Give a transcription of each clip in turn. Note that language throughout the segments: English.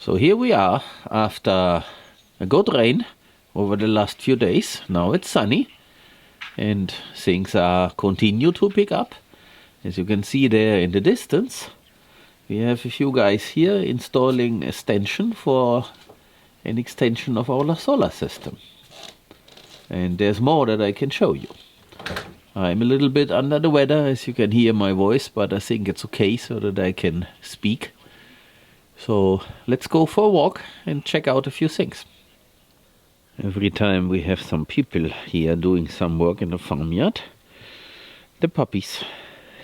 So here we are after a good rain over the last few days. Now it's sunny and things are continue to pick up. As you can see there in the distance, we have a few guys here installing a stanchion for an extension of our solar system. And there's more that I can show you. I'm a little bit under the weather, as you can hear my voice, but I think it's okay so that I can speak. So let's go for a walk and check out a few things. Every time we have some people here doing some work in the farmyard, the puppies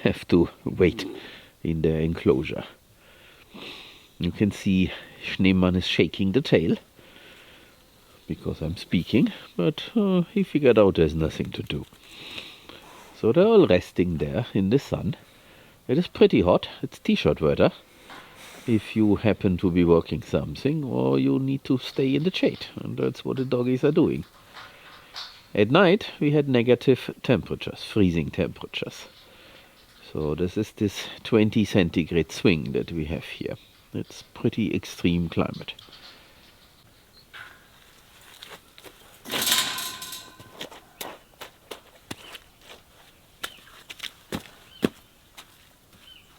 have to wait in their enclosure. You can see Schneemann is shaking the tail because I'm speaking, but he figured out there's nothing to do. So they're all resting there in the sun. It is pretty hot. It's t-shirt weather if you happen to be working something or you need to stay in the shade, and that's what the doggies are doing. At night we had negative temperatures, freezing temperatures. So this is this 20 centigrade swing that we have here. It's pretty extreme climate.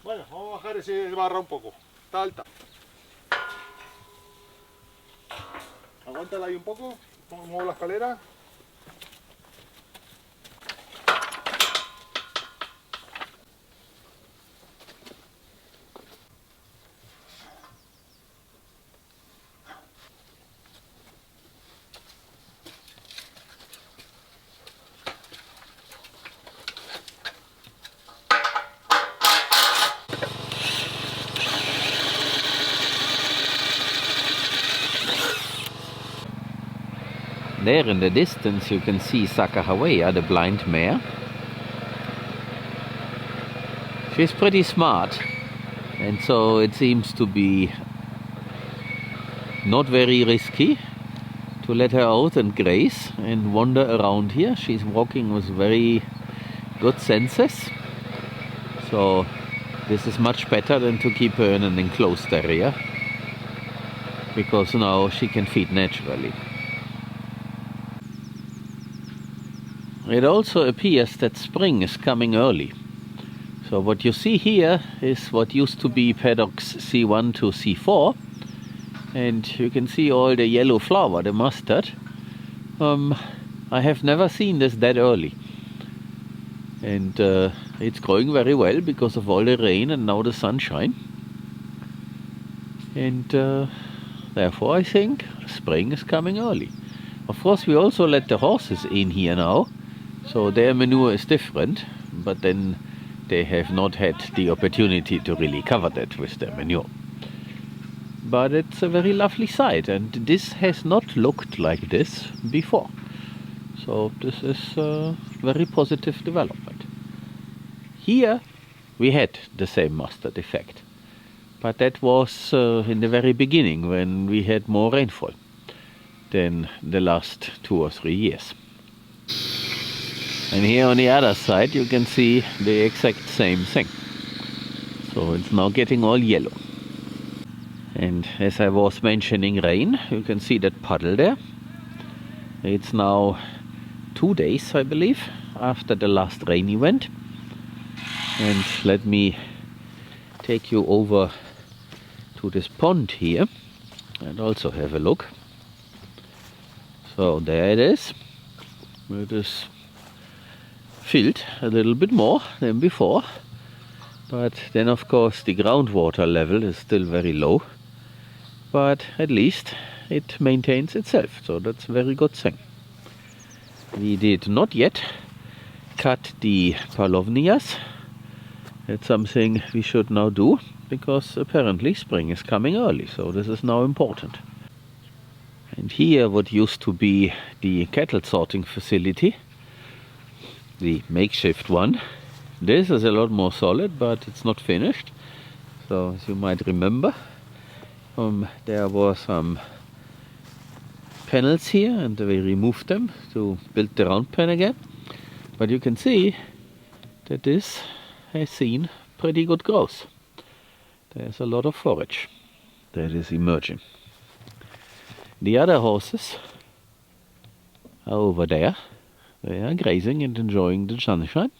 Bueno, vamos a bajar ese barra un poco. Está alta. Aguántala ahí un poco. Muevo la escalera. There in the distance you can see Sakahawea, the blind mare. She's pretty smart, and so it seems to be not very risky to let her out and graze and wander around here. She's walking with very good senses, so this is much better than to keep her in an enclosed area, because now she can feed naturally. It also appears that spring is coming early. So what you see here is what used to be paddocks C1 to C4, and you can see all the yellow flower, the mustard. I have never seen this that early, and it's growing very well because of all the rain and now the sunshine, and therefore I think spring is coming early. Of course we also let the horses in here now, so their manure is different, but then they have not had the opportunity to really cover that with their manure. But it's a very lovely sight, and this has not looked like this before. So this is a very positive development. Here we had the same mustard effect, but that was in the very beginning when we had more rainfall than the last 2 or 3 years. And here on the other side you can see the exact same thing. So it's now getting all yellow. And as I was mentioning rain, you can see that puddle there. It's now 2 days, I believe, after the last rain event. And let me take you over to this pond here and also have a look. So there it is. It is filled a little bit more than before, but then of course the groundwater level is still very low, but at least it maintains itself, so that's a very good thing. We did not yet cut the palovnias. It's something we should now do because apparently spring is coming early, so this is now important. And here what used to be the cattle sorting facility, the makeshift one, this is a lot more solid, but it's not finished. So as you might remember, there were some panels here and we removed them to build the round pen again. But you can see that this has seen pretty good growth. There's a lot of forage. that is emerging. The other horses are over there. They are grazing and enjoying the sunshine.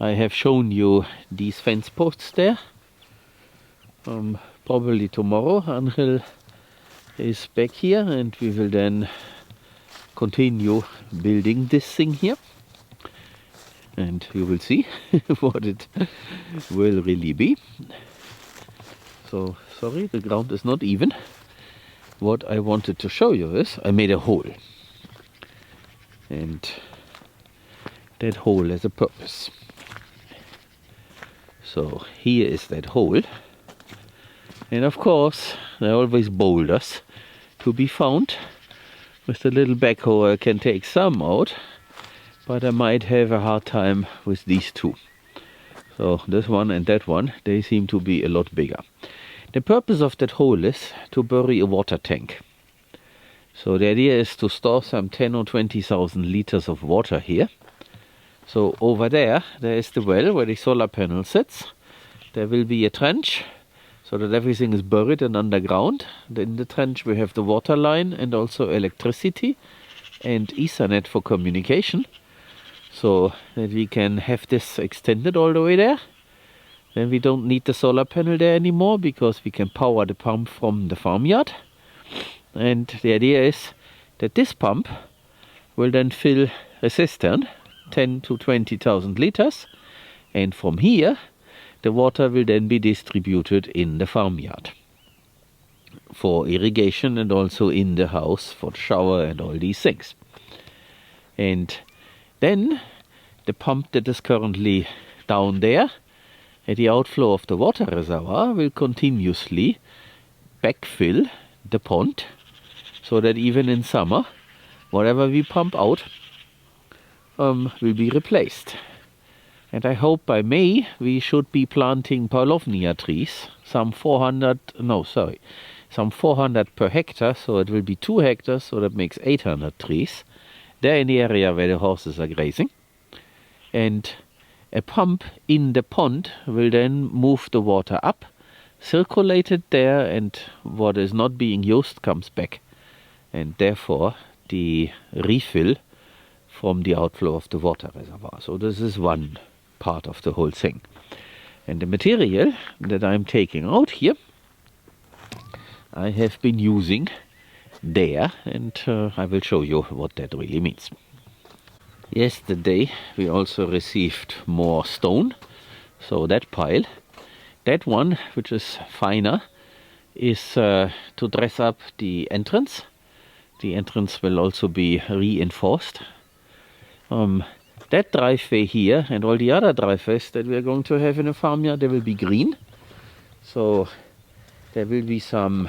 I have shown you these fence posts there. Probably tomorrow Angel is back here and we will then continue building this thing here. And you will see what it will really be. So, sorry, the ground is not even. What I wanted to show you is I made a hole. And that hole has a purpose. So here is that hole. And of course, there are always boulders to be found. With the little backhoe I can take some out, but I might have a hard time with these two. So this one and that one, they seem to be a lot bigger. The purpose of that hole is to bury a water tank. So the idea is to store some 10 or 20,000 liters of water here. So over there is the well where the solar panel sits. There will be a trench so that everything is buried and underground. In the trench we have the water line and also electricity and Ethernet for communication. So that we can have this extended all the way there. Then we don't need the solar panel there anymore because we can power the pump from the farmyard. And the idea is that this pump will then fill a cistern, 10 to 20,000 liters. And from here, the water will then be distributed in the farmyard for irrigation and also in the house for the shower and all these things. And then the pump that is currently down there at the outflow of the water reservoir will continuously backfill the pond so that even in summer, whatever we pump out will be replaced. And I hope by May we should be planting Paulovnia trees, some 400 per hectare, so it will be 2 hectares, so that makes 800 trees. There in the area where the horses are grazing. And a pump in the pond will then move the water up, circulate it there, and what is not being used comes back. And therefore the refill from the outflow of the water reservoir. So this is one part of the whole thing. And the material that I'm taking out here, I have been using there, and I will show you what that really means. Yesterday we also received more stone, so that pile, that one which is finer, is to dress up the entrance. The entrance will also be reinforced. That driveway here and all the other driveways that we are going to have in the farmyard, they will be green. So there will be some,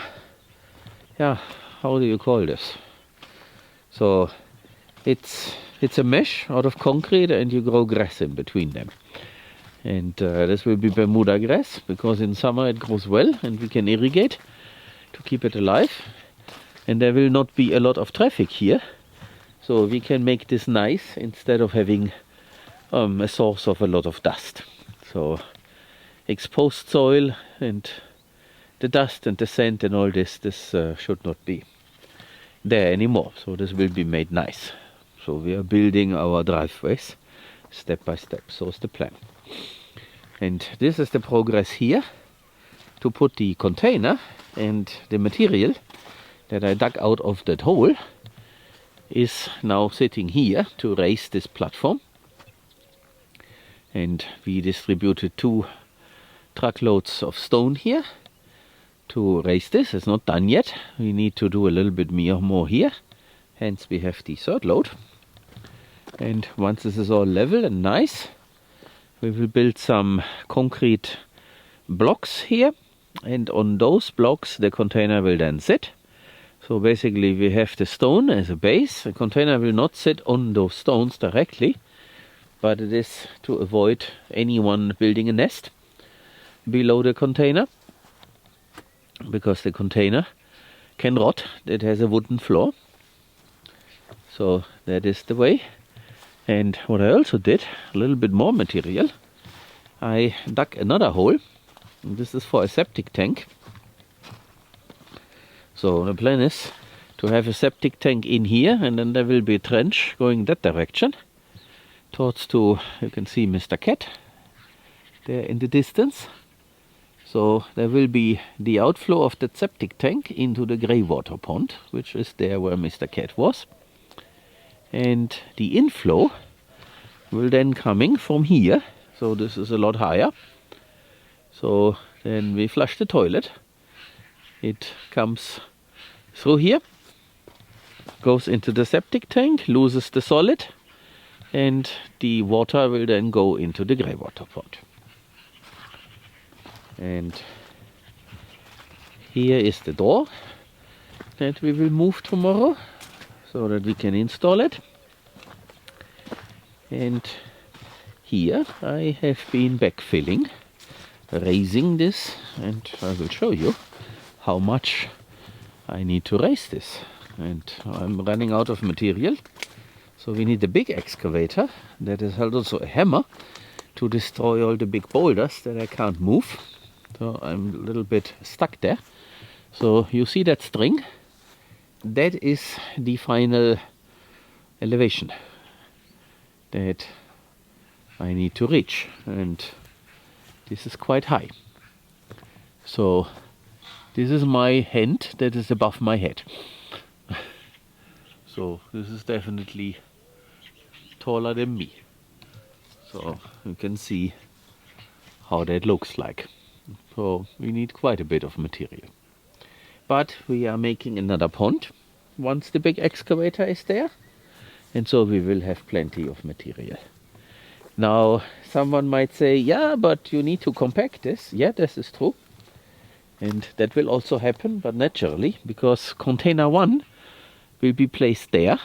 how do you call this? So it's a mesh out of concrete and you grow grass in between them. And this will be Bermuda grass because in summer it grows well and we can irrigate to keep it alive. And there will not be a lot of traffic here. So we can make this nice instead of having a source of a lot of dust. So exposed soil and the dust and the sand and all this should not be there anymore. So this will be made nice. So we are building our driveways step by step. So is the plan. And this is the progress here to put the container and the material that I dug out of that hole is now sitting here to raise this platform. And we distributed 2 truckloads of stone here to raise this. It's not done yet. We need to do a little bit more here. Hence we have the 3rd load. And once this is all level and nice, we will build some concrete blocks here. And on those blocks the container will then sit. So basically we have the stone as a base. The container will not sit on those stones directly, but it is to avoid anyone building a nest below the container, because the container can rot. It has a wooden floor. So that is the way. And what I also did, a little bit more material, I dug another hole. And this is for a septic tank. So the plan is to have a septic tank in here, and then there will be a trench going that direction towards to, you can see Mr. Cat there in the distance. So there will be the outflow of the septic tank into the grey water pond, which is there where Mr. Cat was. And the inflow will then coming from here. So this is a lot higher. So then we flush the toilet. It comes through here, goes into the septic tank, loses the solid, and the water will then go into the grey water pond. And here is the door that we will move tomorrow so that we can install it. And here I have been backfilling, raising this, and I will show you how much I need to raise this. And I'm running out of material, so we need a big excavator that is also a hammer to destroy all the big boulders that I can't move. So I'm a little bit stuck there. So you see that string? That is the final elevation that I need to reach, and this is quite high. So this is my hand that is above my head. So this is definitely taller than me. So you can see how that looks like. So we need quite a bit of material. But we are making another pond once the big excavator is there. And so we will have plenty of material. Now someone might say, yeah, but you need to compact this. Yeah, this is true. And that will also happen, but naturally, because container 1 will be placed there.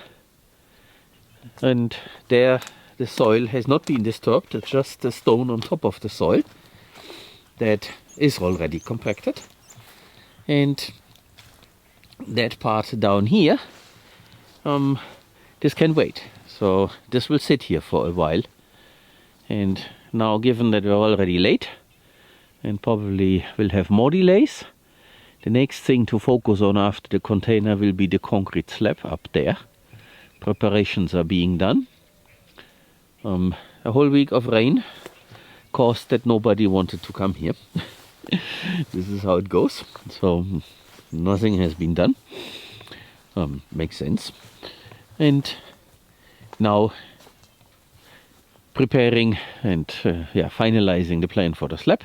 And there the soil has not been disturbed. It's just the stone on top of the soil that is already compacted. And that part down here, this can wait. So this will sit here for a while. And now, given that we're already late and probably will have more delays, the next thing to focus on after the container will be the concrete slab up there. Preparations are being done. A whole week of rain caused that nobody wanted to come here. This is how it goes. So nothing has been done. Makes sense. And now preparing and finalizing the plan for the slab.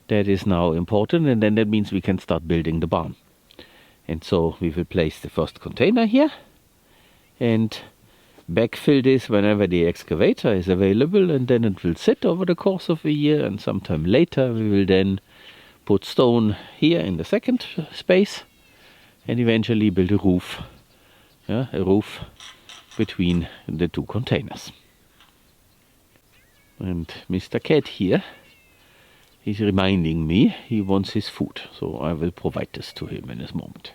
That is now important, and then that means we can start building the barn. And so we will place the first container here and backfill this whenever the excavator is available, and then it will sit over the course of a year, and sometime later we will then put stone here in the second space and eventually build a roof. A roof between the two containers. And Mr. Cat here, he's reminding me he wants his food, so I will provide this to him in this moment.